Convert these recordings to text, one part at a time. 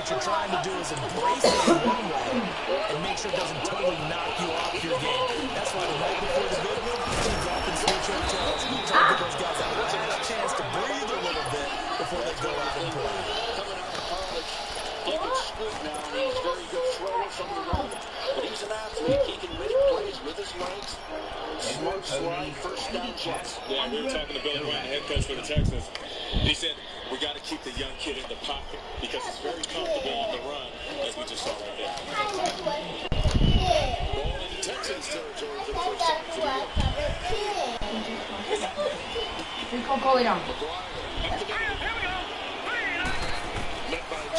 what you're trying to do is embrace it in one way and make sure it doesn't totally knock you off your game. That's why right before the big one, teams often switch hotels, try to give those guys a last chance to breathe a little bit before they go out and play. Coming out of college, he can scoot now, and he's a very good thrower from the run. But he's an athlete. He can make plays with his legs. Smart slide, first down shots. Yeah, we were talking to Bill O'Brien, the head coach for the Texans. He said, we got to keep the young kid in the pocket because he's very comfortable on the run, as we just saw right there. Ball in Texans territory for the first time for the year.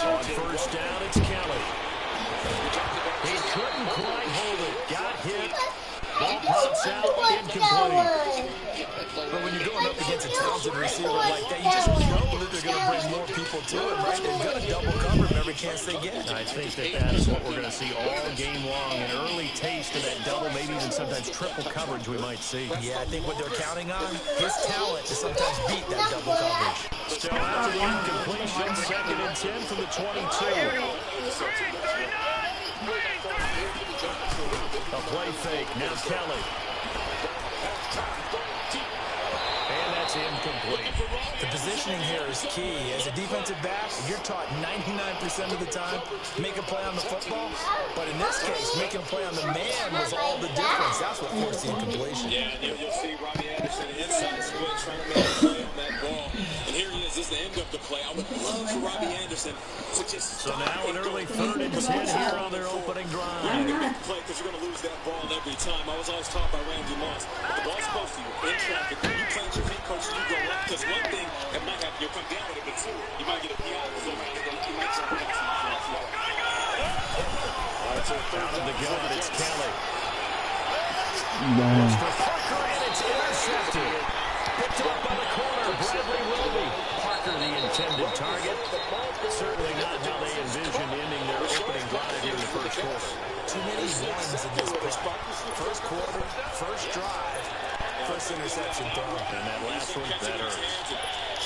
On first down, it's Kelly. He couldn't quite hold it. Got hit. Ball pops out, incomplete. But when you're going up against a talented receiver like that, you just know that they're going to bring more people to him, right? They're going to double cover him every chance they get. I think that's what we're going to see all game long. An early taste of that double, maybe even sometimes triple coverage we might see. Yeah, I think what they're counting on, his talent to sometimes beat that double coverage. Still after the incompletion, 2nd and 10 from the 22. A play fake, now Kelly. And that's incomplete. The positioning here is key. As a defensive back, you're taught 99% of the time, make a play on the football. But in this case, making a play on the man was all the difference. That's what forced the incompletion. Yeah, and you'll see Robbie Anderson inside split trying to make a play on that ball. And here he is. This is the end of the play. I would love for Robbie Anderson to just So now an early 3rd and 10 here on their opening drive. Play because you're going to lose that ball every time. I was always taught by Randy Moss. If the ball's close to you, in traffic, you plant your feet, coach, you go left. Because one thing that might happen, you'll come down with it, but two, you might get a PI. So you might jump past you. All right, so out of the gun, it's Kelly. Damn. For Parker, and it's intercepted. Picked up by the corner, Bradley Wilby. Parker, the intended target. Certainly not how they envisioned ending their opening drive here in the first quarter. Too many ones in this play. First quarter, first drive, first interception throw. And that last one, that hurts.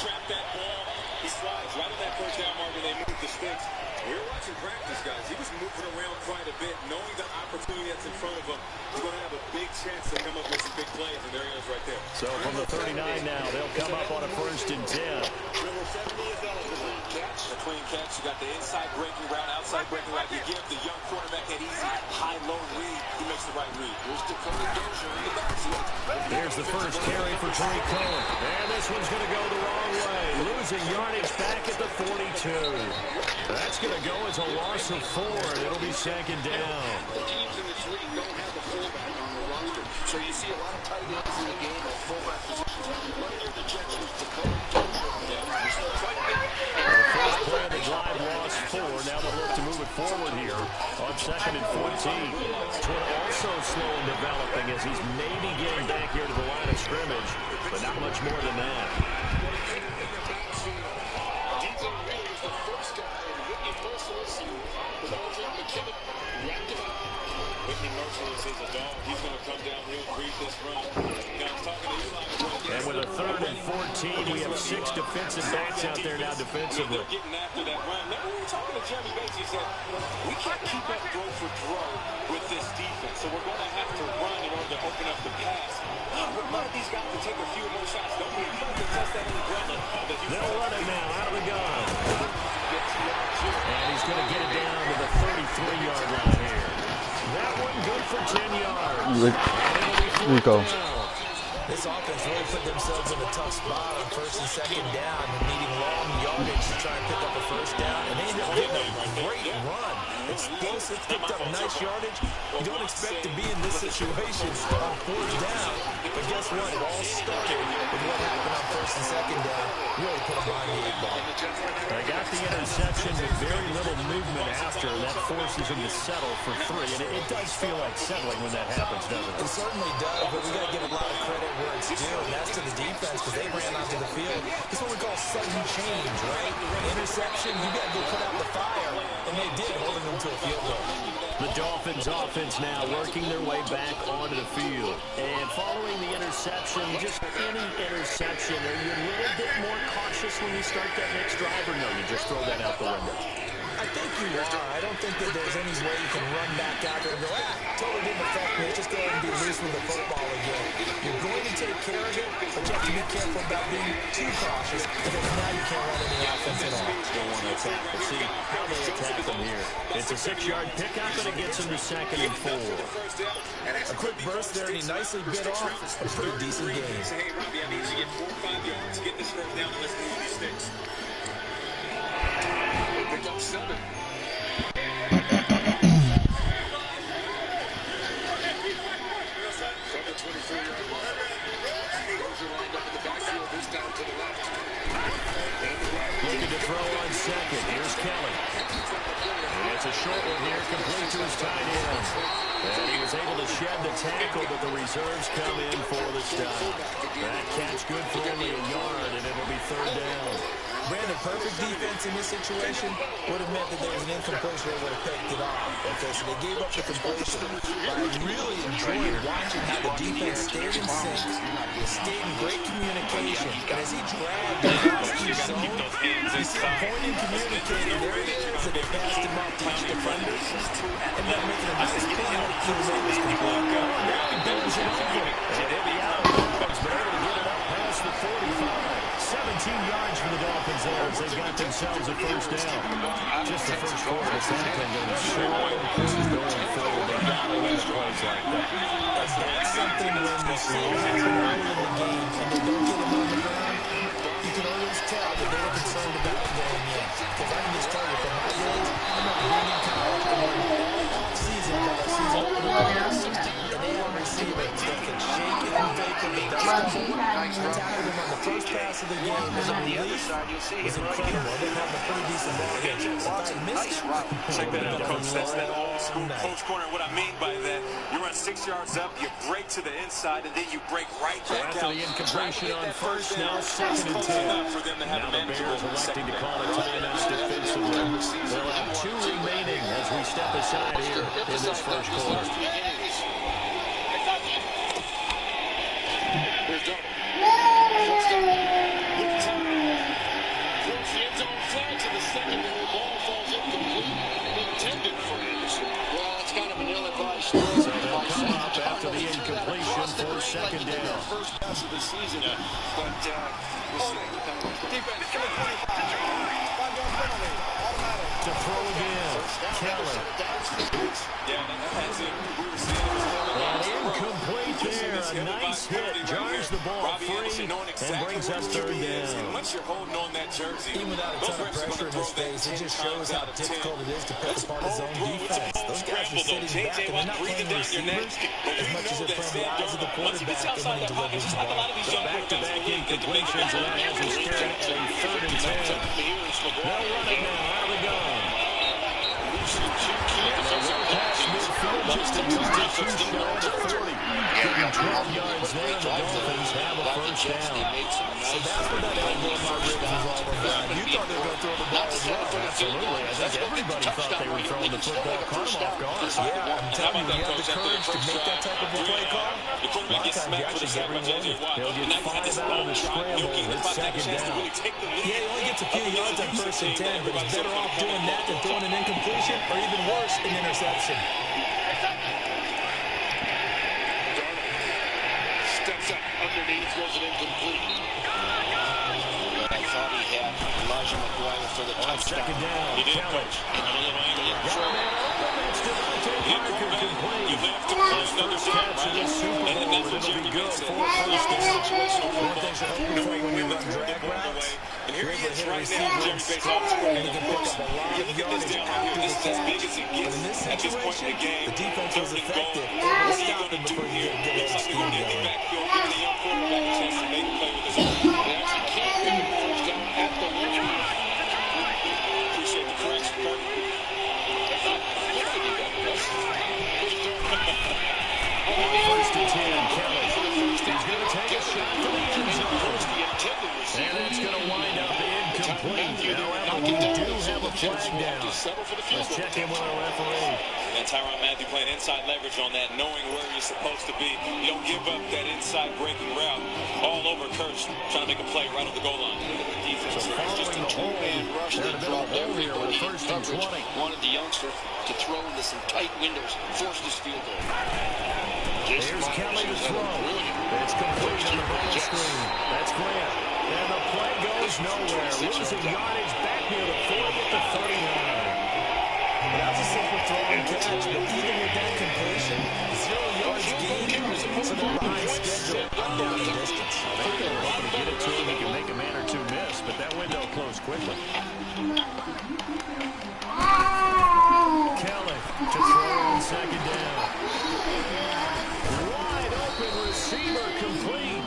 Trap that ball. He slides right on that first down mark when they move the sticks. We were watching practice, guys. He was moving around quite a bit, knowing the opportunity that's in front of him. He's going to have a big chance to come up with some big plays, and there he is right there. So from the 39 now, they'll come up on a 1st and 10. Number 70 is eligible. Catch. A clean catch. You got the inside breaking route, outside breaking route. You give the young quarterback that easy high-low read. He makes the right read. Here's Dakota Dozier in the backfield. Here's the first carry for Trey Cohen. And this one's going to go the wrong way. Losing yardage back at the 42. That's going to go as a loss of 4. It'll be 2nd down. The teams in this league don't have a fullback on the roster. So you see a lot of tight ends in the game at fullback positions. One of the Jets was Dakota Dozier. The first play of the drive lost 4. Now they'll look to move it forward here on 2nd and 14. Twin also slow in developing as he's maybe getting back here to the line of scrimmage, but not much more than that. Whitney Merciless is a dog. He's going to come down here and breathe this run. Now, I'm talking to Eli. And with a 3rd and 14, we have 6 defensive backs out there now defensively. They're getting after that run. Remember, we were talking to Jeremy Bates. He said, we can't keep up throw for throw with this defense, so we're going to have to run in order to open up the pass. We'd love these guys to take a few more shots. Don't we have to test that umbrella? They'll run it now out of the gun. And he's going to get it down to the 33-yard line here. That one good for 10 yards. Rico. This offense really put themselves in a tough spot on 1st and 2nd down and needing long yardage to try and pick up a 1st down. And they ended up getting a great run. Explosive, picked up nice yardage. You don't expect to be in this situation on 4th down. But guess what? It all started with what happened on 1st and 2nd down. Really put them on the 8-ball. They got the interception with very little movement after, and that forces them to settle for 3. And it does feel like settling when that happens, doesn't it? It certainly does, but we got to give a lot of credit where it's due, and that's to the defense because they ran onto the field. It's what we call sudden change, right? Interception, you got to go put out the fire, and they did, holding them to a field goal. The Dolphins offense now working their way back onto the field. And following the interception, just any interception, are you a little bit more cautious when you start that next drive, or no, you just throw that out the window? I think you are. I don't think that there's any way you can run back out there and go, totally didn't affect me. Let's just go ahead and be loose with the football again. You're going to take care of it, but you have to be careful about being too cautious because now you can't run any offense at all. Don't want to attack, but see how they attack them here. It's a 6-yard pickup, and it gets them to 2nd and 4. A quick burst there, and he nicely bit off a pretty decent game. Hey, Robbie, I need you to get 4 or 5 yards to get this first down and let's move these sticks. Pick up 7. From the 24-yard line. Eagles are lined up in the backfield, this down to the left. Looking to throw on 2nd. Here's Kelly. And it's a short one here, complete to his tight end. And he was able to shed the tackle, but the reserves come in for the stop. That catch good for only a yard, and it'll be 3rd down. Brandon, perfect defense in this situation would have meant that there was an incompletion that would have picked it off. Okay, so they gave up the completion. But I really enjoyed watching how the defense stayed in sync, stayed in great communication. And as he dragged across the zone, you see him pointing, communicating. There he is, and they passed him off to each defender. And then making a nice play on the was complete. Now he bends it over. And he'll be out of bounds, but able to get it up past the 45. 17 yards for the Dolphins there as they got themselves a first down. Just the first quarter of the second, and so this is going forward. They got to win plays like that. That's something when you see it happen early in the game and they don't get him on the ground, you can always tell that they're concerned about the game yet. Because I can just tell you from my days, I'm not being in college, and all off-season, but our season opener, and they have receivers that can shake it and fake it, but doesn't tackled him on the first pass of the game, and on the other side, you'll see him right here. They're having a pretty decent ball game. If I missed it, Check that out, Coach. That's that old school coach corner. What I mean by that, you run 6 yards up, you break to the inside, and then you break right back After out. the incompletion on first, now 2nd and 10. For them to have Now the Bears electing to call a timeout defensively. They'll have 2 remaining as we step aside here in this first quarter. Here's Darnold. First down. With time. Throws the end zone flag to the secondary. Ball falls incomplete. Intended for Anderson. Well, that's kind of an ill-advised throw. So they'll come up after the incompletion for 2nd down. First pass of the season. But we'll see. Defense. To throw again, Keller. Yeah, that's it. We were seeing it. And incomplete there. A nice hit. Jars the ball free and brings us 3rd down. Once you're holding on that jersey, even without a ton of pressure in his face, it just shows how difficult it is to pick apart his own defense. Those guys are sitting back and they're not playing receivers as much as they're playing the eyes of the quarterback and when he delivers the ball. Back-to-back incompletions, and that has us staring at a 3rd and 10. They'll run it now. Out of the gun. Past midfield, just a touch too short of 40. Getting 12 yards there, the Dolphins have a first down. So that's what that elbow in my ribs was all about. You thought they were going to throw the ball as well. Absolutely. I think everybody thought they were throwing the football. Caught them off guard. Yeah, I'm telling you, you have the courage to make that type of a play call. A lot of times you actually get rewarded. He'll get 5 out of the scramble. It's 2nd down. Yeah, he only gets a few yards on 1st and 10, but he's better off doing that than throwing an incompletion or even worse, an interception. Steps up underneath, throws it incomplete. I thought he had Elijah McGuire for the touchdown. 2nd down. He did, Kelly. Coach. You have to close another catch in this Super Bowl, and it'll be good for first down. Knowing when you drag routes, and here he is right now, Jerry Bates off the score. and he can pick up a lot You of look at this yardage down after here, the this is as big catch. as it But gets in this at this point in the situation, game. the defense was Third and effective. goal. They What are you stopped going him to do before he here? could get Looks his like they're steam going to get the going. backfield, giving the young quarterback a chance to make a play with his own. They actually can't get the first down at the 1. Appreciate the correction, Kirk. First and 10, Kelly. He's going to take a shot to the end zone. And it's going to wind up incomplete. However, we do have a flag down. Let's check in with our referee. And Tyrann Mathieu playing inside leverage on that, knowing where you're supposed to be. You don't give up that inside breaking route all over Kirsch, trying to make a play right on the goal line. So following the two-man rush, they dropped every with a first and 20. Wanted the youngster to throw into some tight windows, forced his field goal. Here's Kelly to throw. It's complete on the ball screen. That's Grant. And the play goes nowhere. Losing yardage back near the 40 at the 39. That was a simple throw and catch, but even with that completion, 0 yards gained, so they're behind schedule on down the distance. I think they were hoping to get it to him. He can make a man or two miss, but that window closed quickly. Kelly to throw on second down. Wide open receiver complete.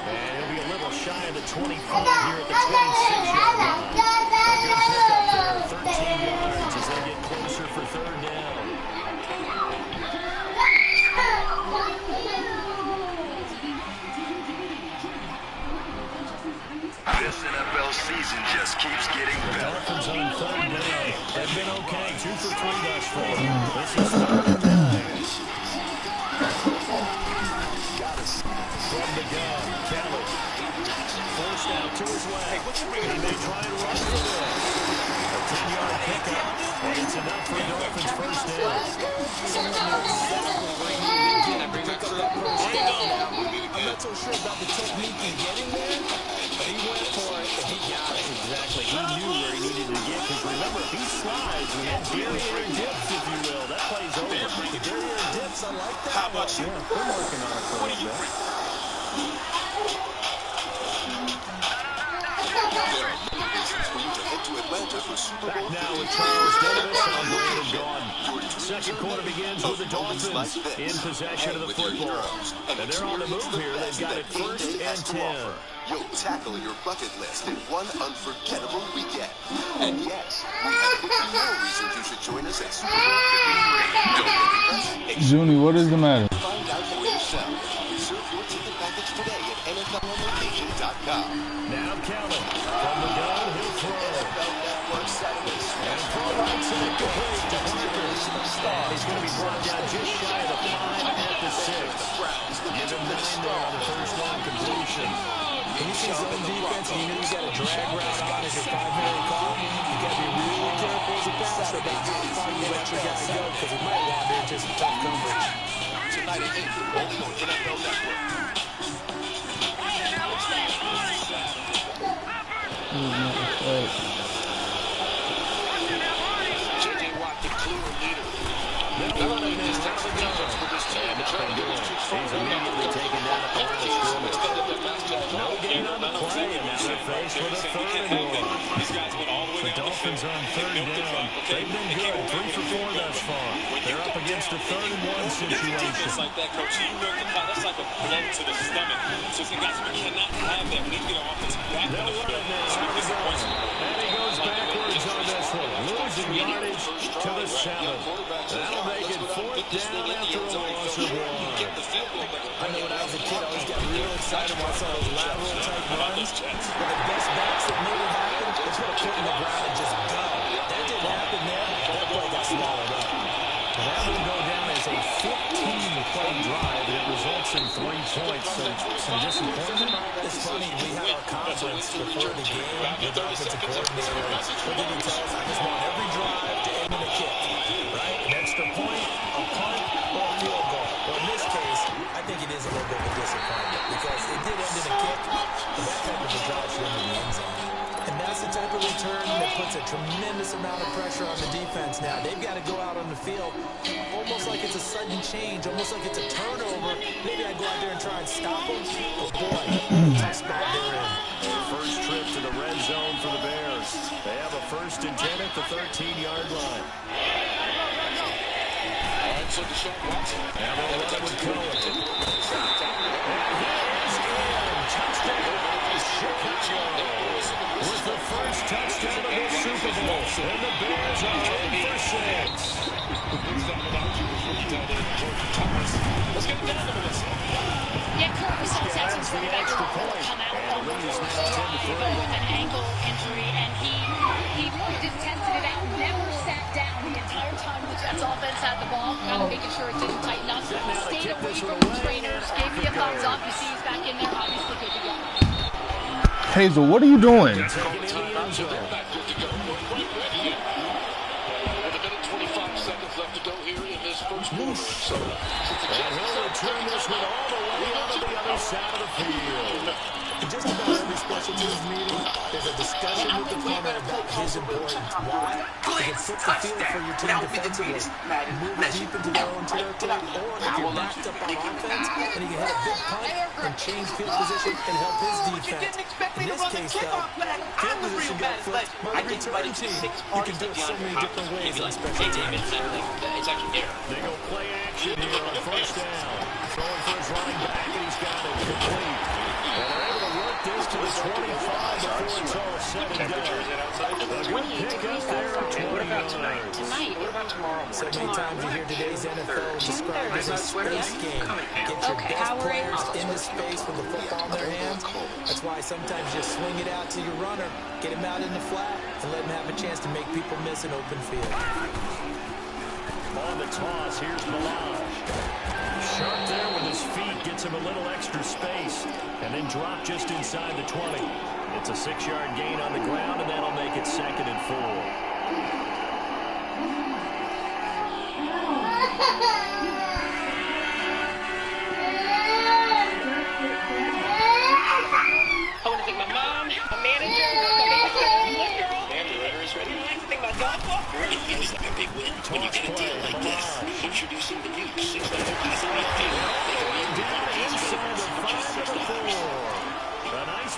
And he'll be a little shy of the 24 here at the 26-yard line. A good pickup there, 13 yards as they get closer for third down. This NFL season just keeps getting better. Dolphins on third down. They've been okay, 2 for 3 thus far. This is third and 9. From the gun, Kelly. Forced out to his leg. He may try and run for this. A 10-yard pickup, and it's enough for Dolphins first down. I'm not so sure about the technique in getting there, but he went for it, and he got it. Exactly. He knew where he needed to get, because remember, if he slides, we have barrier dips, if you will. That plays over. The barrier dips, I like that. How about you? Yeah, they're working on it for a bit. Back now with Charles Davis on Brandon Gaudin. Second quarter begins with the Dolphins in possession of the football. And they're on the move here. They've got it first and 10. You'll tackle your bucket list in one unforgettable weekend. And yes, we have 50 more reasons you should join us at Super Bowl 53. Don't get impressed. Zuni, what is the matter? Find out for yourself. Reserve your ticket package today at NFLOnlocation.com. Now Kelly from the gun, he'll throw. And throw right side complete to Parker. He's going to be brought down just shy of the 5 at the 6. Give him 9 there on the first down completion. When you see zone defense and you know you got a drag route on as your primary call, you got to be really careful as a passer about how far you let your guy go, because he might wander into some tough coverage. Tonight at 8, only on NFL Network. J.J. Watt, the clear leader. They'll run it now out of the gun. And nothing doing. He's immediately taken down at the line of scrimmage. No gain on the play, and now they're faced with a third and 1. These guys went all the way The down Dolphins on third down. They've been good, 3 for 4 thus far. They're up against a third and 1 situation. Defense like that, Coach, you milk the clock. That's like a blow to the stomach. So guys, we cannot have that. We need to get our offense back They'll on the run field. it now out of the gun. And he goes backwards on this one. Losing yardage to the 7. That'll make it 4th down after a loss of 1. I know when I was a kid, I always got real excited when I saw those lateral type runs. But the best backs that made it happen is put a foot in the ground and just go. That didn't happen there. That play got swallowed up. That will go down as a 15-play drive that results in 3 points. So some disappointment. It's funny, we had our conference before the game with the offensive coordinator. What did he tell us? I just want every drive to end in a kick, right? An extra point, a punt, or a field goal. Well, in this case, I think it is a little bit of a disappointment because it did end in a kick, but that type of a drive should end in the end zone. And that's the type of return that puts a tremendous amount of pressure on the defense now. They've got to go out on the field almost like it's a sudden change, almost like it's a turnover. Maybe I go out there and try and stop them. Oh, boy, tough spot they're in. First trip to the red zone for the Bears. They have a 1st and 10 at the 13-yard line. So Deshaun Watson. Now they'll run it with Cohen. And he is in. Touchdown, Chicago. With the first touchdown of the Super Bowl. And the Bears are in for 6. Let's get it down to this. Yeah, Kurt Russell's had some running backs come out with an ankle injury, and he really just tested it out had the ball, kind of making sure it didn't tighten up. Stayed away from the trainers, gave me a thumbs up. You see he's back in there, obviously good to go. Hazel, what are you doing? With a minute 25 seconds left to go here in this first quarter. So, he'll return this one all the way onto the other side of the field. In just about every special teams meeting, there's a discussion with the punter about his importance. Why? Because it sets the field for your team defensively. Move it deep into their own territory, or if you're backed up on offense, then you can hit a big punt and change field position and help his defense. In this case, though, field position got flipped by the return team. You can do it so many different ways on special teams. They go play action here on first down. Throwing for his running back, and he's got it complete. And they're able to work this to the 25 before it's all said and done. A good pick up there at 20 yards. What about tomorrow? So many times you hear today's NFL described as a space game. Get your best players into space with the football in their hands. That's why sometimes you swing it out to your runner, get him out in the flat, and let him have a chance to make people miss an open field. On the toss, here's Milage. Sharp there with his feet, gets him a little extra space, and then drop just inside the 20. It's a 6-yard gain on the ground, and that'll make it 2nd and 4. I want to thank my mom, my manager, my babysitter, this girl. And the runner is ready. I like to thank my dog. It feels like a big win when you get a deal like this. Introducing the new 600 easily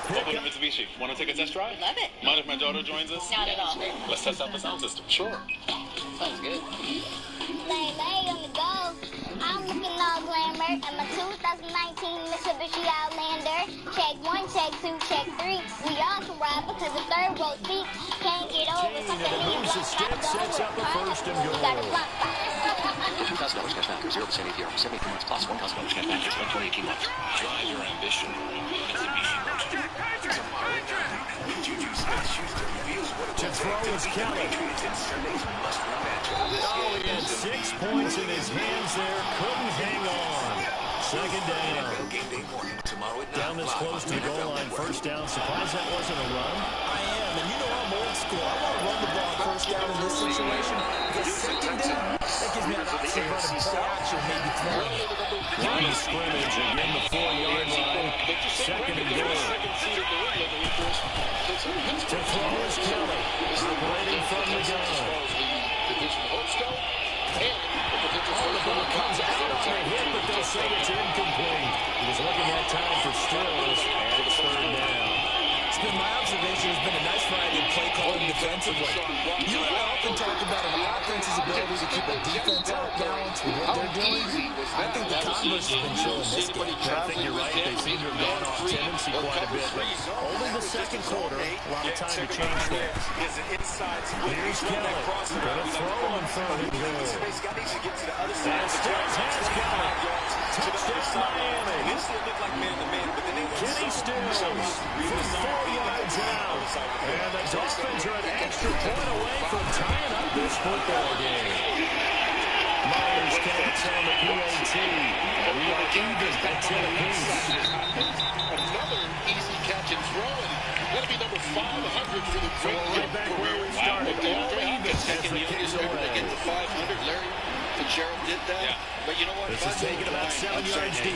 Welcome to Mitsubishi. Want to take a test drive? Love it. Mind if my daughter joins us? Not at all. Let's test out the sound system. Sure. Sounds good. Lay on the go. I'm looking all glamour in my 2019 Mitsubishi Outlander. Check 1, check 2, check 3. We all can ride because the third row seat can't get over something me and Blunt got to go with. We got a Blunt box. $2,000 cash back, 0% APR, 72 months plus $1,000 cash back, 120 months. Drive your ambition. Mitsubishi Motor. To throw is Kelly. Oh, he had 6 points in his hands there. Couldn't hang on. 2nd down. Down this close to the goal line. First down. Surprised that wasn't a run. I am, and you know I'm old school. I want to run the ball first down in this situation. Because 2nd down, that gives me an option of running play action, maybe throwing it. Line of scrimmage. Again, the 4-yard line. 2nd and goal. To throw is Kelly. Operating from the gun. Oh, the ball comes out on a hit, but they'll say it's incomplete. He was looking that time for Stills, and it's 3rd down. It's been my observation. There's been a nice variety of play calling defensively. You and I often talked about an offense's ability to keep a defense out balance with what they're doing. I think the converse has been true in this game. I think you're right. They seem to have gone off tendency quite a bit, but only the 2nd quarter. A lot of time to change there. Here's Kelly. Going to throw on 3rd and goal. And Stills has got it. Touchdown Miami. Kenny Stills from 4 yards out. And the Dolphins are an extra point away from tying up this football game. Myers counts on the PAT. And we are even at 10 apiece. Another easy catch and throw, and that'll be number 500 for the quick right back where we started. All even second youngest ever to get to 500. Larry Fitzgerald did that. Yeah. But you know what? This is taken about 7 yards deep.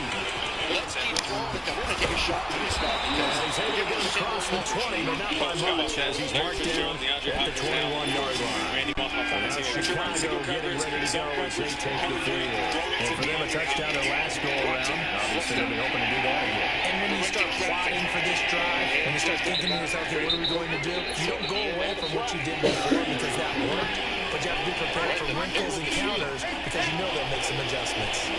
Let's keep throwing. We're going to take a shot to this guy. He's able to get across the 20, but not by much, as he's marked down at the 21-yard line. Now Chicago getting ready to go as they take the field. And for them, a touchdown their last go-around. Obviously, they'll be hoping to do that again. And when you start plotting for this drive, and you start thinking to yourself, okay, what are we going to do? You don't go away from what you did before because that worked. But you have to be prepared for wrinkles and counters because you know they'll make some adjustments.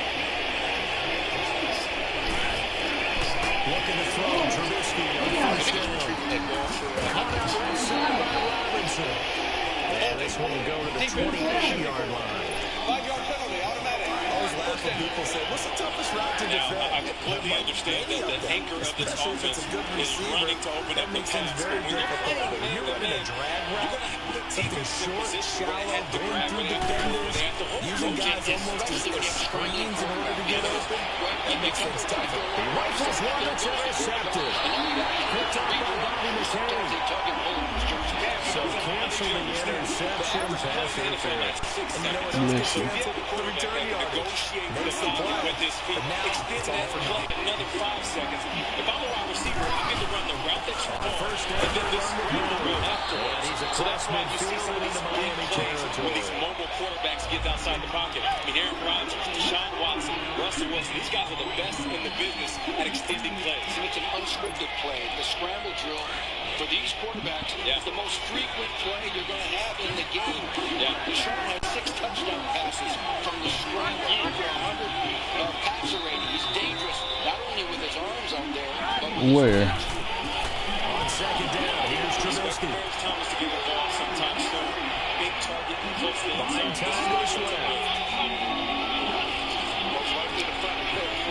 Looking to throw, Trubisky on first down. Caught out right side by Robinson. And this one will go to the 28-yard line. 5-yard penalty, automatic. Those last laugh when people say, what's the toughest route to defend? I completely understand that the anchor of this offense is running to open up the pass. Very difficult. When you're running a drag route, something short, shallow, going through defenders, using guys almost as screens in order to get open, that makes things tougher. He rifles one that's intercepted. Picked up by Bobby McCain. So cancel the interception, pass interference. And you know what else gets canceled? The return yardage. Makes the play. With this feet, extend that play another 5 seconds. If I'm a wide receiver, I get to run the route that you want. First And then this run afterwards. He's So that's why you see some of these big plays when these mobile quarterbacks get outside the pocket. I mean, Aaron Rodgers, Deshaun Watson, Russell Wilson, these guys are the best in the business at extending plays. And it's an unscripted play. The scramble drill for these quarterbacks is the most frequent play you're going to have in the game. Deshaun had 6 touchdown passes from the scramble for 100 passer rating. He's dangerous, not only with his arms out there, but with Where? on second down, here's Trubisky. Thomas to get the ball sometime soon. Big target, close to the Behind time goes left.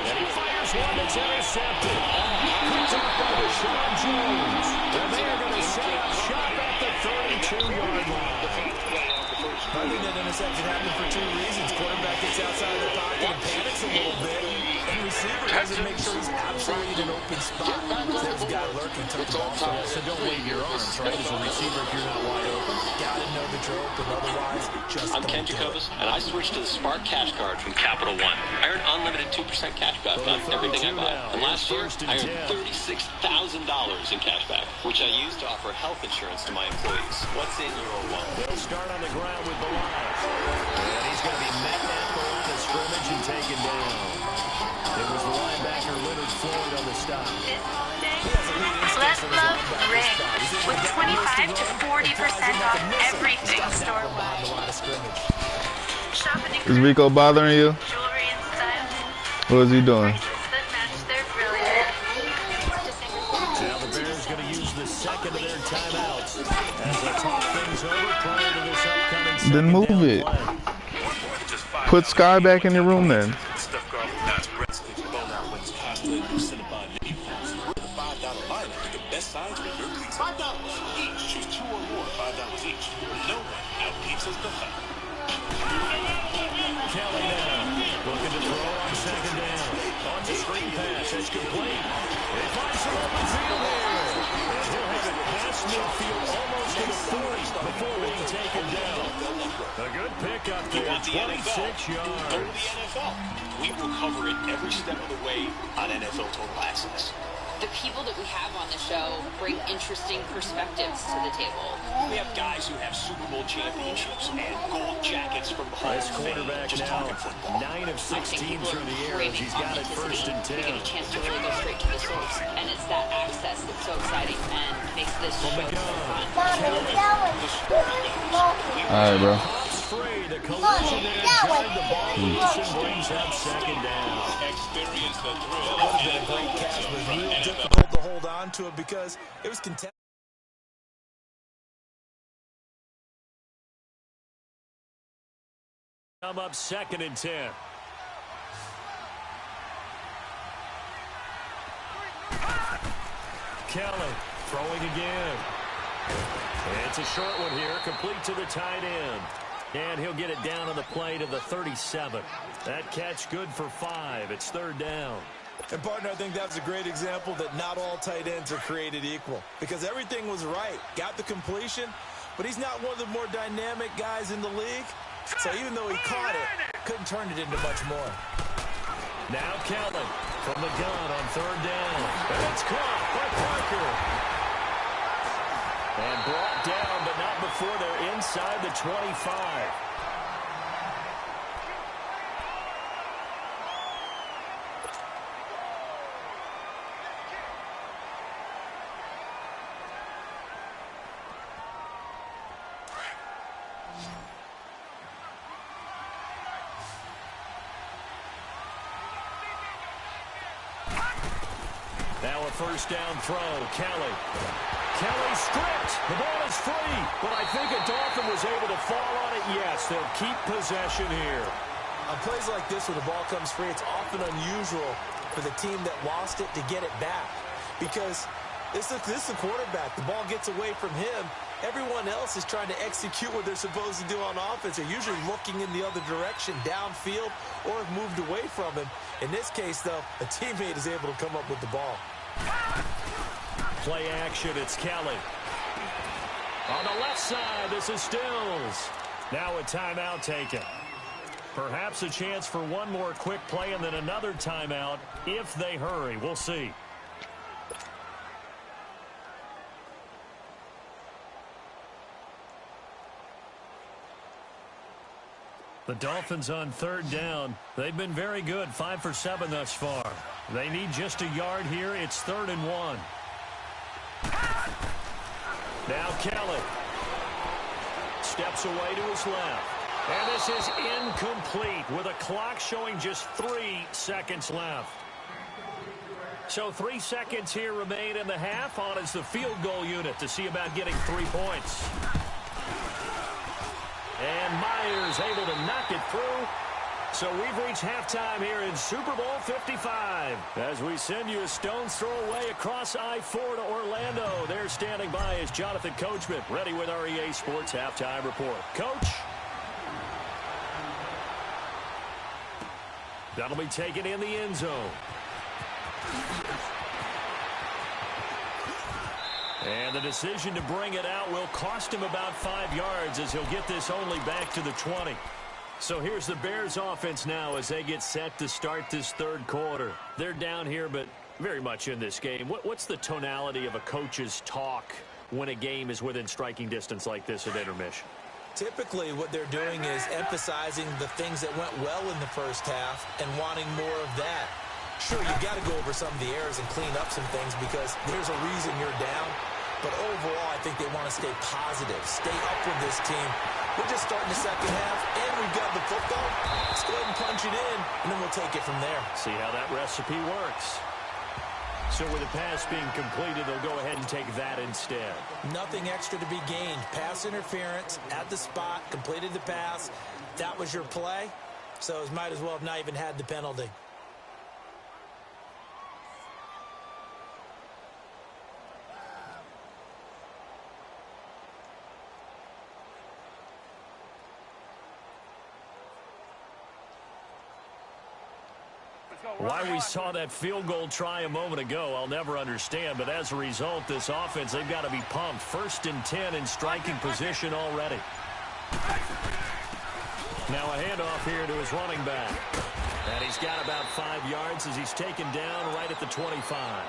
And he fires one that's intercepted. Picked up by Deshaun Jones. And they are going to set up shop at the 32-yard line. I think that interception happened for 2 reasons. Quarterback gets outside the pocket and panics a little bit. And receiver doesn't make sure he's absolutely in an open spot. There's a guy lurking to the ball. So don't wave your arms, right, as a receiver if you're not wide open. Gotta know that you're open, otherwise just I'm Ken Jacobus, and I switched to the Spark Cash Card from Capital One. I earned unlimited 2% cash back on everything I buy. And last year, I earned $36,000 in cash back, which I used to offer health insurance to my employees. What's in your wallet? They'll start on the ground with the line. And he's going to be met at the line of scrimmage and taken down. It was the linebacker Leonard Floyd on the stop. Let love ring with 25 to 40% off everything store-wide. Shop and Is Rico bothering you? jewelry and style. What is he doing? That match their brilliant. Now the Bears going to use the second of their timeouts as they talk things over prior to this upcoming second Then move down it. play. Put Sky back in your room then. Sides for your pizza. $5 each. Choose 2 or more. $5 each. No one out-pizzas the hunt. Kelly now looking to throw on second down. On the screen pass. It's complete. He finds some open field here. And he'll have it past midfield almost to the 40 before being taken down. A good pickup there. 26 yards. Go to the NFL. We will cover it every step of the way on NFL Total Access. The people that we have on the show bring interesting perspectives to the table. We have guys who have Super Bowl championships and gold jackets from the Hall This of Fame. quarterback Just now, talking football. 9 of 16 through the air. He's got it first and 10. We get a chance to really go straight to the source, and it's that access that's so exciting and makes this show so fun. Alright, bro. Free, the collision there, joined the ball loose and brings up second down. Experience the thrill. That would have been a great catch, but real difficult to hold on to it because it was contested. Come up second and 10. Kelly throwing again. It's a short one here, complete to the tight end. And he'll get it down on the play to the 37. That catch good for 5. It's third down. And, partner, I think that's a great example that not all tight ends are created equal because everything was right. Got the completion, but he's not one of the more dynamic guys in the league. So even though he caught it, couldn't turn it into much more. Now Kelly from the gun on third down. And it's caught by Parker. And brought down, but not before they're inside the 25. Now a first down throw, Kelly. Kelly stripped. The ball is free. But I think a Dolphin was able to fall on it. Yes, they'll keep possession here. On plays like this where the ball comes free, it's often unusual for the team that lost it to get it back. Because this is the quarterback. The ball gets away from him. Everyone else is trying to execute what they're supposed to do on offense. They're usually looking in the other direction, downfield, or have moved away from him. In this case, though, a teammate is able to come up with the ball. Play action, it's Kelly. On the left side, this is Stills. Now a timeout taken. Perhaps a chance for one more quick play and then another timeout if they hurry. We'll see. The Dolphins on third down. They've been very good, 5 for 7 thus far. They need just a yard here. It's 3rd and 1. Now Kelly steps away to his left. And this is incomplete with a clock showing just 3 seconds left. So 3 seconds here remain in the half. On is the field goal unit to see about getting 3 points. And Myers able to knock it through. So we've reached halftime here in Super Bowl 55. As we send you a stone's throw away across I-4 to Orlando. There standing by is Jonathan Coachman, ready with our EA Sports Halftime Report. Coach? That'll be taken in the end zone. And the decision to bring it out will cost him about 5 yards as he'll get this only back to the 20. So here's the Bears offense now as they get set to start this third quarter. They're down here, but very much in this game. What's the tonality of a coach's talk when a game is within striking distance like this at intermission? Typically, what they're doing is emphasizing the things that went well in the first half and wanting more of that. Sure, you've got to go over some of the errors and clean up some things because there's a reason you're down. But overall, I think they want to stay positive, stay up with this team. We're just starting the second half, and we've got the football. Let's go ahead and punch it in, and then we'll take it from there. See how that recipe works. So with the pass being completed, they'll go ahead and take that instead. Nothing extra to be gained. Pass interference at the spot, completed the pass. That was your play, so it might as well have not even had the penalty. Why we saw that field goal try a moment ago, I'll never understand. But as a result, this offense, they've got to be pumped. 1st and 10 in striking position already. Now a handoff here to his running back. And he's got about 5 yards as he's taken down right at the 25.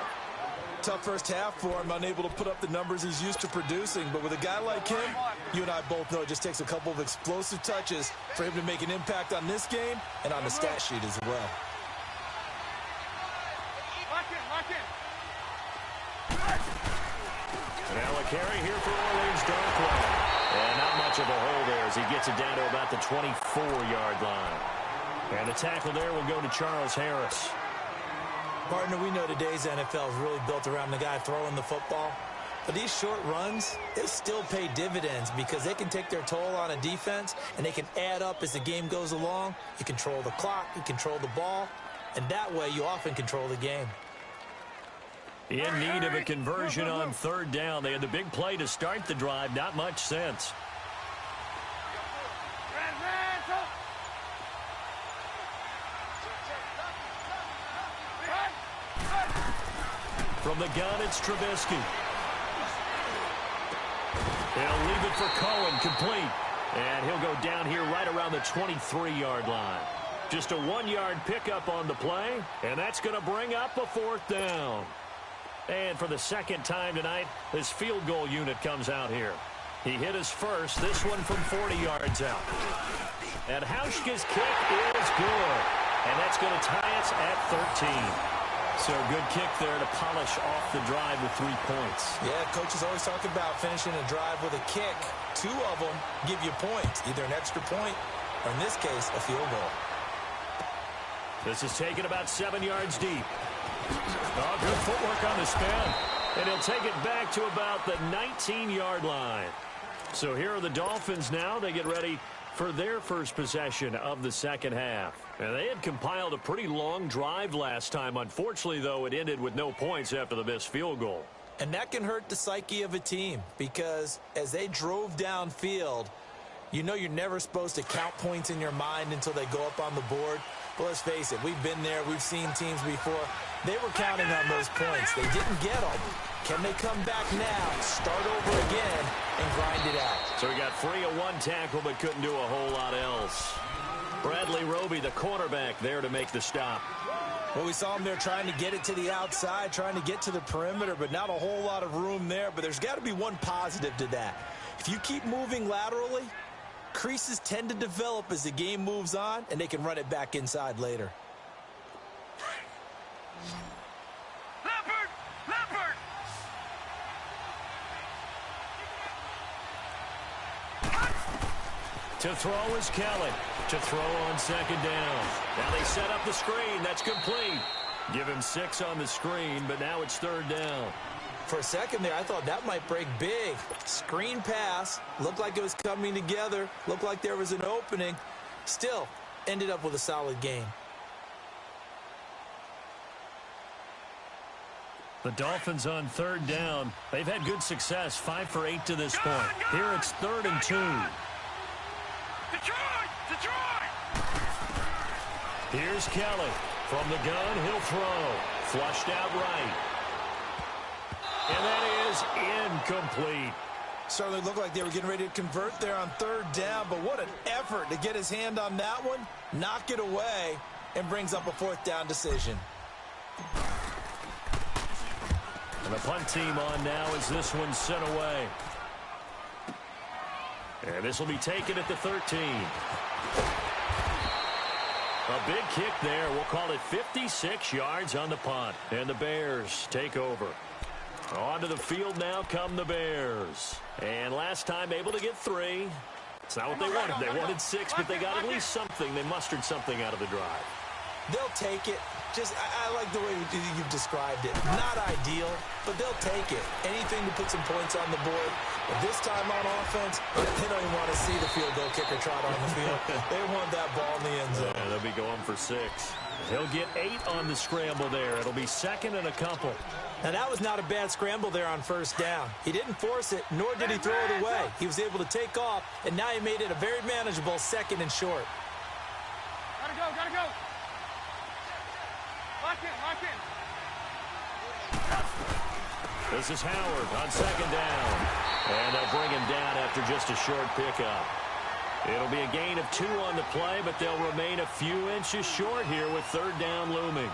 Tough first half for him, unable to put up the numbers he's used to producing. But with a guy like him, you and I both know it just takes a couple of explosive touches for him to make an impact on this game and on the stat sheet as well. Now a carry here for Orleans Darkwa. And not much of a hole there as he gets it down to about the 24-yard line. And the tackle there will go to Charles Harris. Partner, we know today's NFL is really built around the guy throwing the football. But these short runs, they still pay dividends because they can take their toll on a defense and they can add up as the game goes along. You control the clock, you control the ball, and that way you often control the game. In need of a conversion on third down. They had the big play to start the drive. Not much sense. From the gun, it's Trubisky. They'll leave it for Cohen, complete. And he'll go down here right around the 23-yard line. Just a 1-yard pickup on the play, and that's going to bring up a 4th down. And for the second time tonight, this field goal unit comes out here. He hit his first, this one from 40 yards out. And Hauschka's kick is good. And that's going to tie us at 13. So good kick there to polish off the drive with 3 points. Yeah, coaches always talk about finishing a drive with a kick. 2 of them give you points, either an extra point or, in this case, a field goal. This is taken about 7 yards deep. Oh, good footwork on the spin. And he'll take it back to about the 19-yard line. So here are the Dolphins now. They get ready for their first possession of the second half. And they had compiled a pretty long drive last time. Unfortunately, though, it ended with no points after the missed field goal. And that can hurt the psyche of a team because as they drove downfield, you know you're never supposed to count points in your mind until they go up on the board. But let's face it, we've been there. We've seen teams before. They were counting on those points. They didn't get them. Can they come back now, start over again, and grind it out? So he got free of one tackle but couldn't do a whole lot else. Bradley Roby, the cornerback, there to make the stop. Well, we saw him there trying to get it to the outside, trying to get to the perimeter, but not a whole lot of room there. But there's got to be one positive to that. If you keep moving laterally, creases tend to develop as the game moves on, and they can run it back inside later. Leopard! To throw is Kelly. To throw on second down. Now they set up the screen. That's complete. Give him 6 on the screen, but now it's third down. For a second there, I thought that might break big. Screen pass. Looked like it was coming together. Looked like there was an opening. Still, ended up with a solid game. The Dolphins on third down. They've had good success, 5 for 8 to this point. Here it's 3rd and 2. Detroit! Here's Kelly. From the gun, he'll throw. Flushed out right. And that is incomplete. Certainly looked like they were getting ready to convert there on third down, but what an effort to get his hand on that one, knock it away, and brings up a 4th down decision. And the punt team on now as this one's sent away. And this will be taken at the 13. A big kick there. We'll call it 56 yards on the punt. And the Bears take over. Onto the field now come the Bears. And last time able to get 3. It's not what they wanted. They wanted 6, but they got at least something. They mustered something out of the drive. They'll take it. I like the way you've described it. Not ideal, but they'll take it. Anything to put some points on the board. But this time on offense, they don't even want to see the field goal kicker trot on the field. They want that ball in the end zone. Yeah, they'll be going for 6. He'll get 8 on the scramble there. It'll be 2nd and a couple. Now, that was not a bad scramble there on first down. He didn't force it, nor did he throw it away. He was able to take off, and now he made it a very manageable 2nd and short. Gotta go! Lock in! This is Howard on 2nd down. And they'll bring him down after just a short pickup. It'll be a gain of 2 on the play, but they'll remain a few inches short here with 3rd down looming.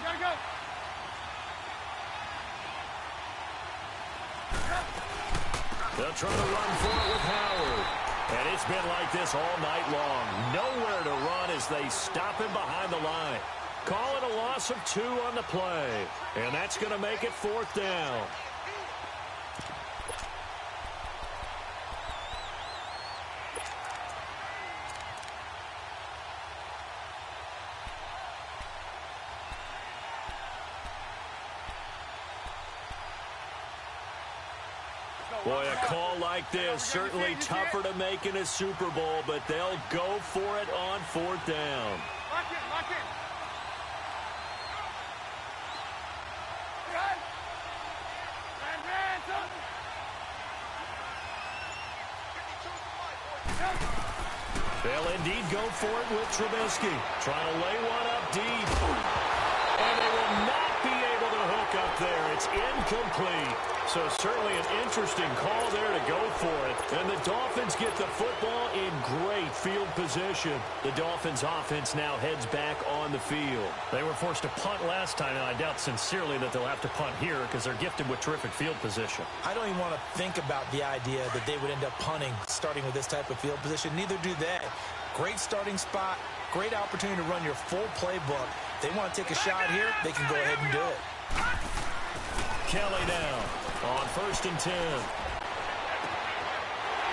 Gotta go! They'll try to run for it with Howard. And it's been like this all night long. Nowhere to run as they stop him behind the line. Call it a loss of 2 on the play. And that's going to make it 4th down. Boy, a call like this, certainly tougher to make in a Super Bowl, but they'll go for it on 4th down. Lock in! They'll indeed go for it with Trubisky. Trying to lay one up deep. And they will not be able to hook up there. It's incomplete. So certainly an interesting call there to go for it. And the Dolphins get the football in great field position. The Dolphins offense now heads back on the field. They were forced to punt last time, and I doubt sincerely that they'll have to punt here because they're gifted with terrific field position. I don't even want to think about the idea that they would end up punting starting with this type of field position. Neither do they. Great starting spot, great opportunity to run your full playbook. They want to take a shot here, they can go ahead and do it. Kelly now on 1st and 10.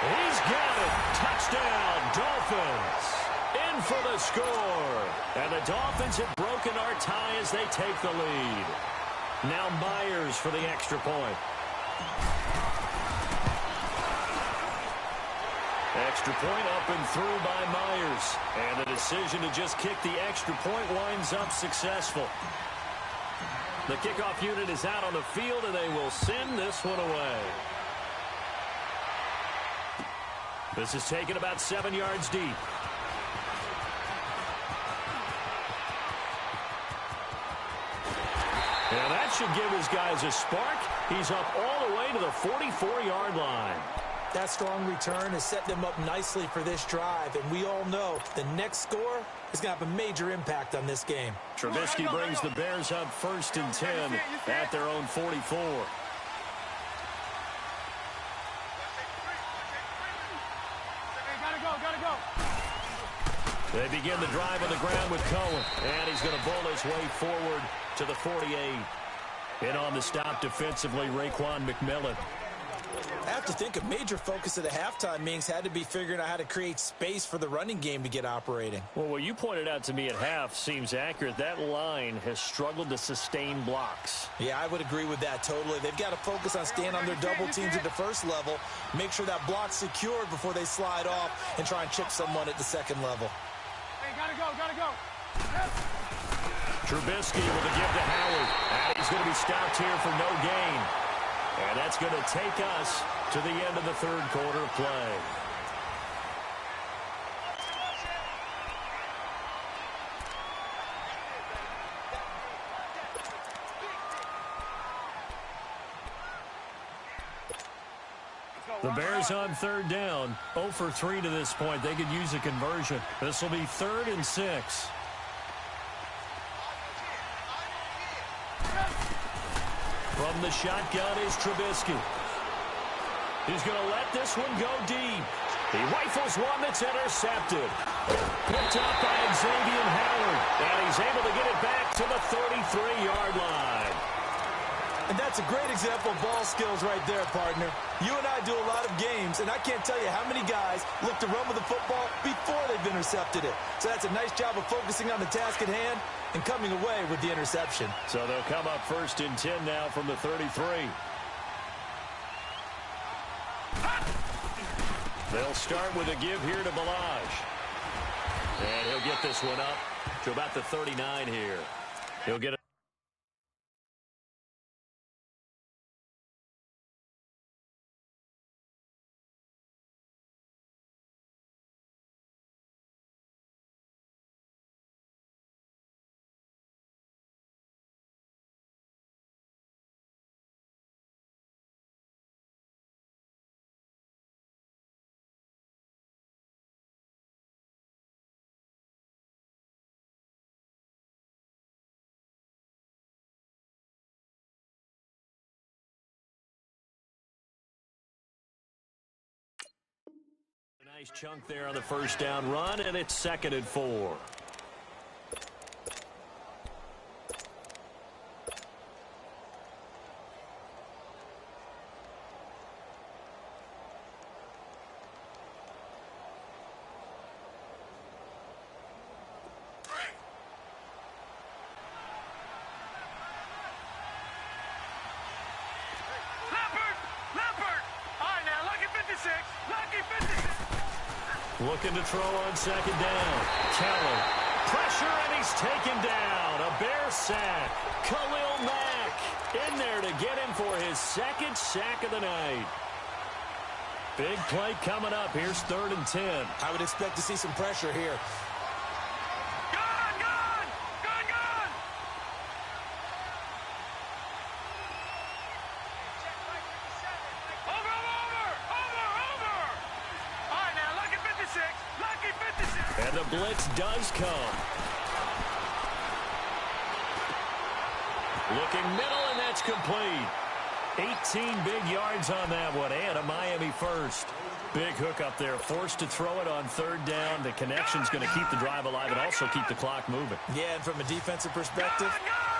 He's got it. Touchdown, Dolphins. In for the score. And the Dolphins have broken our tie as they take the lead. Now Myers for the extra point. Extra point up and through by Myers. And the decision to just kick the extra point winds up successful. The kickoff unit is out on the field, and they will send this one away. This is taken about 7 yards deep. And that should give his guys a spark. He's up all the way to the 44-yard line. That strong return has set them up nicely for this drive, and we all know the next score is going to have a major impact on this game. Trubisky brings the Bears up 1st and 10 at their own 44. They begin the drive on the ground with Cohen, and he's going to bowl his way forward to the 48. And on the stop defensively, Raekwon McMillan. I have to think a major focus of the halftime meetings had to be figuring out how to create space for the running game to get operating. Well, what you pointed out to me at half seems accurate. That line has struggled to sustain blocks. Yeah, I would agree with that totally. They've got to focus on staying on their double teams at the first level, make sure that block's secured before they slide off and try and chip someone at the second level. Hey, gotta go. Trubisky with a give to Howard. And he's going to be stopped here for no gain. And that's going to take us to the end of the third quarter of play. The Bears on 3rd down, 0 for 3 to this point. They could use a conversion. This will be 3rd and 6. From the shotgun is Trubisky. He's going to let this one go deep. He rifles one that's intercepted. Picked up by Xavier Howard. And he's able to get it back to the 33-yard line. And that's a great example of ball skills right there, partner. You and I do a lot of games, and I can't tell you how many guys look to run with the football before they've intercepted it. So that's a nice job of focusing on the task at hand and coming away with the interception. So they'll come up 1st and 10 now from the 33. They'll start with a give here to Balaj. And he'll get this one up to about the 39 here. He'll get it. Nice chunk there on the first down run, and it's 2nd and 4. Looking to throw on 2nd down. Keller. Pressure, and he's taken down. A Bear sack. Khalil Mack in there to get him for his 2nd sack of the night. Big play coming up. Here's 3rd and 10. I would expect to see some pressure here. And the blitz does come. Looking middle, and that's complete. 18 big yards on that one, and a Miami first. Big hook up there, forced to throw it on 3rd down. The connection's going to keep the drive alive and also keep the clock moving. Yeah, and from a defensive perspective,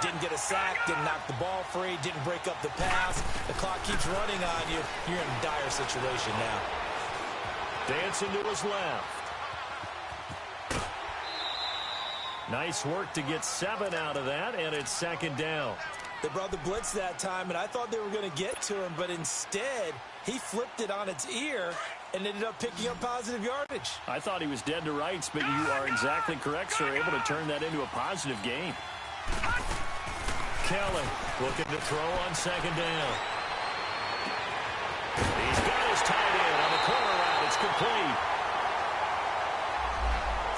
Didn't get a sack, didn't knock the ball free, didn't break up the pass. The clock keeps running on you. You're in a dire situation now. Dancing to his left. Nice work to get 7 out of that, and it's second down. They brought the blitz that time, and I thought they were going to get to him, but instead, he flipped it on its ear and ended up picking up positive yardage. I thought he was dead to rights, but you are exactly correct, sir. Able to turn that into a positive gain. Kelly looking to throw on second down. He's got his tight end on the corner route. It's complete.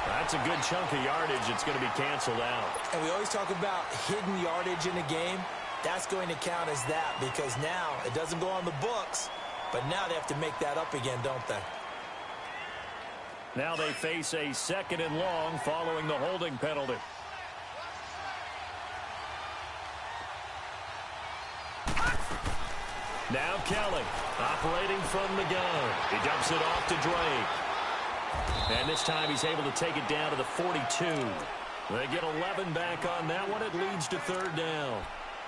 That's a good chunk of yardage. It's going to be canceled out. And we always talk about hidden yardage in a game. That's going to count as that because now it doesn't go on the books, but now they have to make that up again, don't they? Now they face a 2nd and long following the holding penalty. Now Kelly operating from the gun. He dumps it off to Drake. And this time he's able to take it down to the 42. They get 11 back on that one. It leads to 3rd down.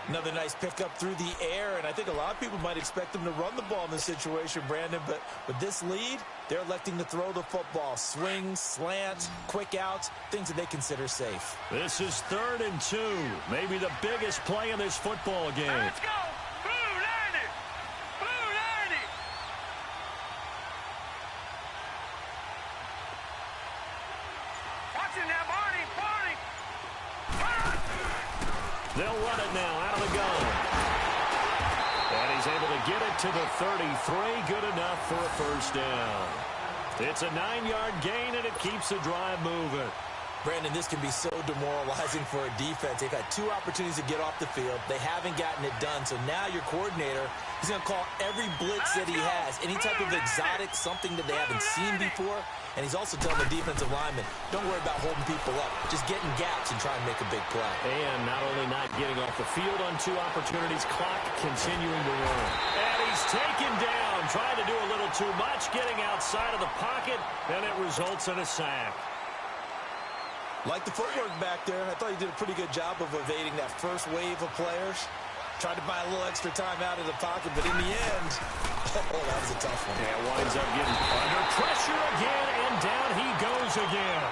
Another nice pickup through the air, and I think a lot of people might expect them to run the ball in this situation, Brandon, but with this lead, they're electing to throw the football. Swings, slants, quick outs, things that they consider safe. This is 3rd and 2. Maybe the biggest play in this football game. Let's go! Blue 90! Blue 90! Watching that, Barney! Barney! They'll run it now out of the gun. And he's able to get it to the 33. Good enough for a 1st down. It's a 9-yard gain, and it keeps the drive moving. Brandon, this can be so demoralizing for a defense. They've had 2 opportunities to get off the field. They haven't gotten it done. So now your coordinator, he's going to call every blitz that he has, any type of exotic, something that they haven't seen before. And he's also telling the defensive lineman, don't worry about holding people up. Just get in gaps and try and make a big play. And not only not getting off the field on 2 opportunities, clock continuing to run. And he's taken down, trying to do a little too much, getting outside of the pocket, and it results in a sack. Like the footwork back there, I thought he did a pretty good job of evading that first wave of players. Tried to buy a little extra time out of the pocket, but in the end, oh, that was a tough one. Yeah, winds up getting under pressure again, and down he goes again.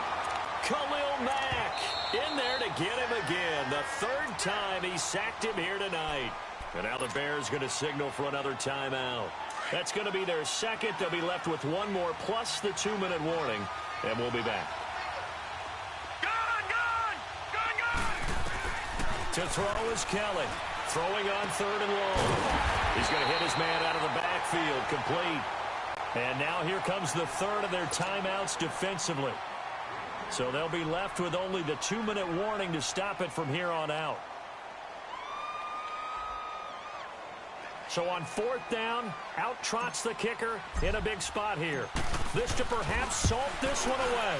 Khalil Mack in there to get him again. The 3rd time he sacked him here tonight. And now the Bears going to signal for another timeout. That's going to be their 2nd. They'll be left with 1 more plus the 2-minute warning, and we'll be back. To throw is Kelly. Throwing on 3rd and long. He's going to hit his man out of the backfield. Complete. And now here comes the 3rd of their timeouts defensively. So they'll be left with only the 2-minute warning to stop it from here on out. So on 4th down, out trots the kicker in a big spot here. This to perhaps salt this one away.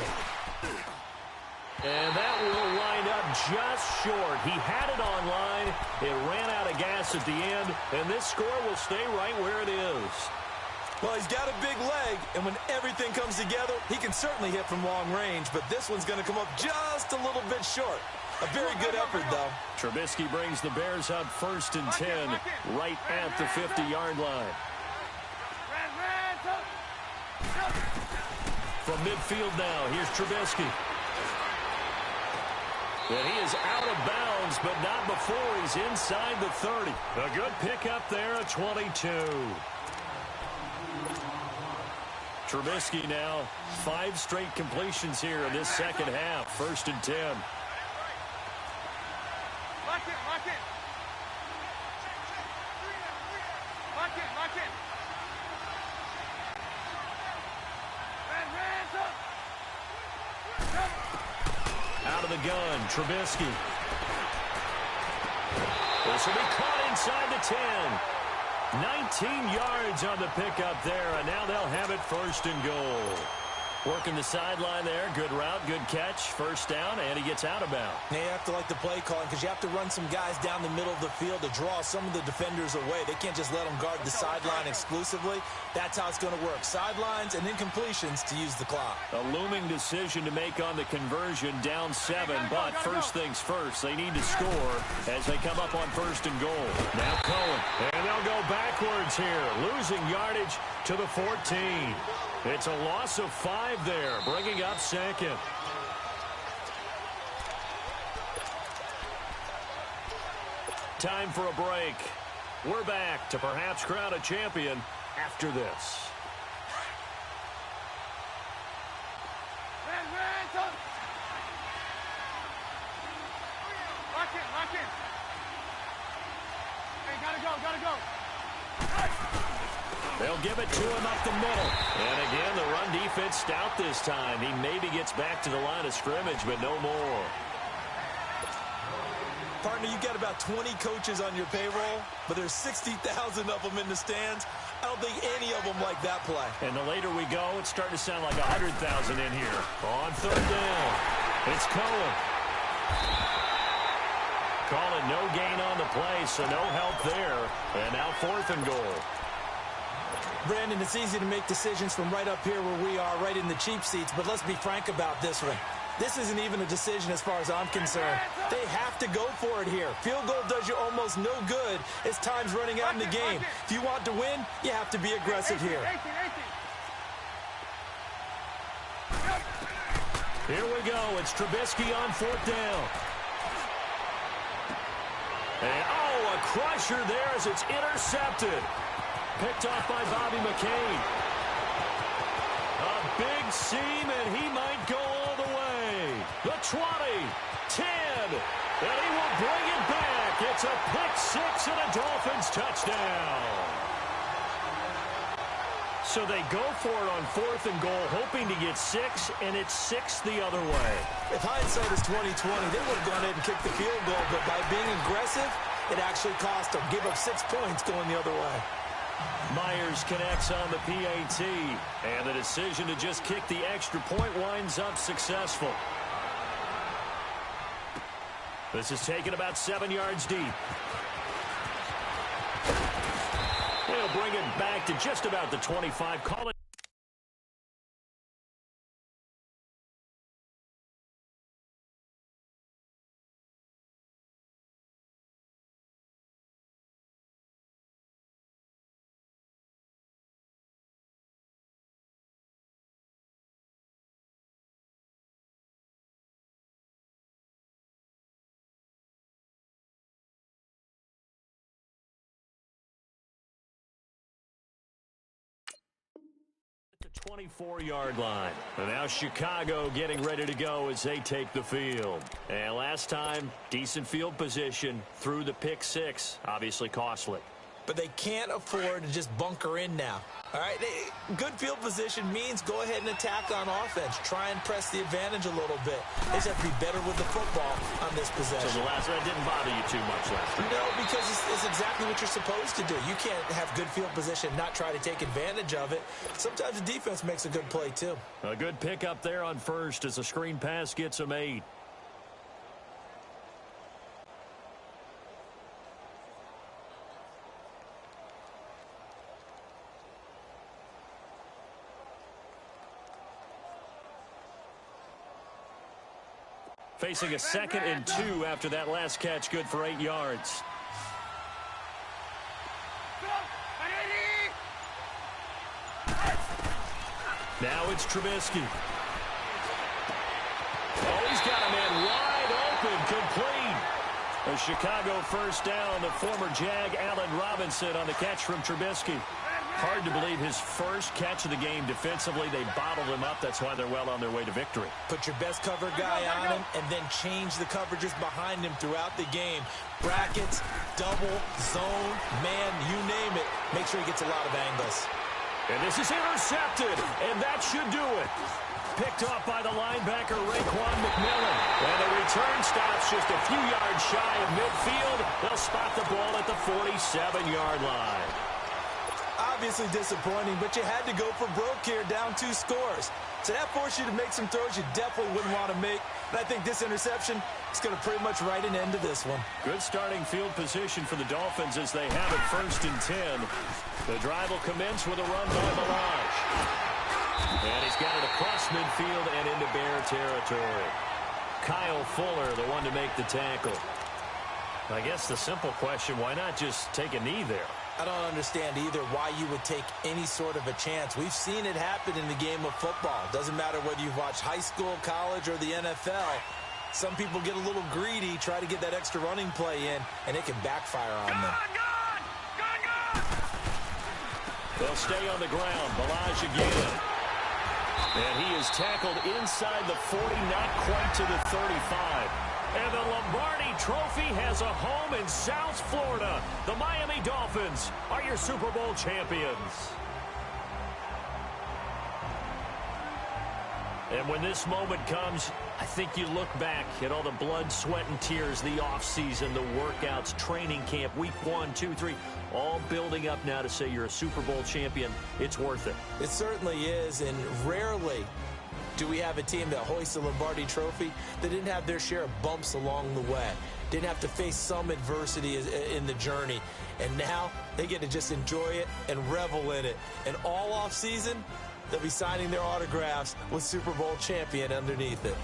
And that will wind up just short. He had it on line. It ran out of gas at the end, and this score will stay right where it is. Well, he's got a big leg, and when everything comes together, he can certainly hit from long range, but this one's going to come up just a little bit short. A very good effort, though. Trubisky brings the Bears up 1st and 10, right at the 50-yard line. From midfield now, here's Trubisky. And he is out of bounds, but not before he's inside the 30. A good pickup there at 22. Trubisky now 5 straight completions here in this 2nd half. 1st and 10. Lock it, lock it. Lock it, lock it. Hands up. Out of the gun, Trubisky. This will be caught inside the 10. 19 yards on the pickup there, and now they'll have it 1st and goal. Working the sideline there. Good route, good catch. First down, and he gets out of bounds. Now you have to like the play calling because you have to run some guys down the middle of the field to draw some of the defenders away. They can't just let them guard the sideline exclusively. That's how it's going to work. Sidelines and incompletions to use the clock. A looming decision to make on the conversion, down 7. But first things first, they need to score as they come up on first and goal. Now Cohen, and they'll go backwards here, losing yardage to the 14. It's a loss of 5 there, bringing up second. Time for a break. We're back to perhaps crown a champion after this. Lock in. Hey, gotta go. They'll give it to him up the middle. And again, the run defense stout this time. He maybe gets back to the line of scrimmage, but no more. Partner, you got about 20 coaches on your payroll, but there's 60,000 of them in the stands. I don't think any of them like that play. And the later we go, it's starting to sound like 100,000 in here. On third down, it's Cohen. Call it no gain on the play, so no help there. And now 4th and goal. Brandon, it's easy to make decisions from right up here where we are, right in the cheap seats, but let's be frank about this one. This isn't even a decision as far as I'm concerned. They have to go for it here. Field goal does you almost no good as time's running out in the game. If you want to win, you have to be aggressive here. Here we go. It's Trubisky on 4th down. And, a crusher there as it's intercepted. Picked off by Bobby McCain. A big seam, and he might go all the way. The 20, 10, and he will bring it back. It's a pick-6 and a Dolphins touchdown. So they go for it on 4th and goal, hoping to get 6, and it's 6 the other way. If hindsight is 20/20, they would have gone ahead and kicked the field goal, but by being aggressive, it actually cost them. Give up 6 points going the other way. Myers connects on the PAT, and the decision to just kick the extra point winds up successful. This is taken about 7 yards deep. They'll bring it back to just about the 25. Call it. The 24-yard line. And now Chicago getting ready to go as they take the field. And last time, decent field position through the pick-6. Obviously costly. But they can't afford to just bunker in now. All right, good field position means go ahead and attack on offense. Try and press the advantage a little bit. They just have to be better with the football on this possession. So the last one didn't bother you too much last time? No, because it's exactly what you're supposed to do. You can't have good field position, not try to take advantage of it. Sometimes the defense makes a good play, too. A good pickup there on first as a screen pass gets him 8. Facing a 2nd and 2 after that last catch, good for 8 yards. Now it's Trubisky. Oh, he's got a man wide open, complete. A Chicago first down, the former Jag Allen Robinson on the catch from Trubisky. Hard to believe his first catch of the game defensively. They bottled him up. That's why they're well on their way to victory. Put your best cover guy on him and then change the coverages behind him throughout the game. Brackets, double, zone, man, you name it. Make sure he gets a lot of angles. And this is intercepted, and that should do it. Picked off by the linebacker, Raekwon McMillan. And the return stops just a few yards shy of midfield. They'll spot the ball at the 47-yard line. Obviously disappointing, but you had to go for broke here, down 2 scores. So that forced you to make some throws you definitely wouldn't want to make. And I think this interception is going to pretty much write an end to this one. Good starting field position for the Dolphins as they have it 1st and 10. The drive will commence with a run by Balaj. And he's got it across midfield and into Bear territory. Kyle Fuller, the one to make the tackle. I guess the simple question, why not just take a knee there? I don't understand either why you would take any sort of a chance. We've seen it happen in the game of football. Doesn't matter whether you've watched high school, college, or the NFL. Some people get a little greedy, try to get that extra running play in, and it can backfire on them. They'll stay on the ground. Balaj again. And he is tackled inside the 40, not quite to the 35. And the Lombardi Trophy has a home in South Florida. The Miami Dolphins are your Super Bowl champions. And when this moment comes, I think you look back at all the blood, sweat, and tears, the offseason, the workouts, training camp, week 1, 2, 3, all building up now to say you're a Super Bowl champion. It's worth it. It certainly is, and rarely do we have a team that hoists a Lombardi Trophy that didn't have their share of bumps along the way, didn't have to face some adversity in the journey, and now they get to just enjoy it and revel in it. And all off season, they'll be signing their autographs with Super Bowl champion underneath it.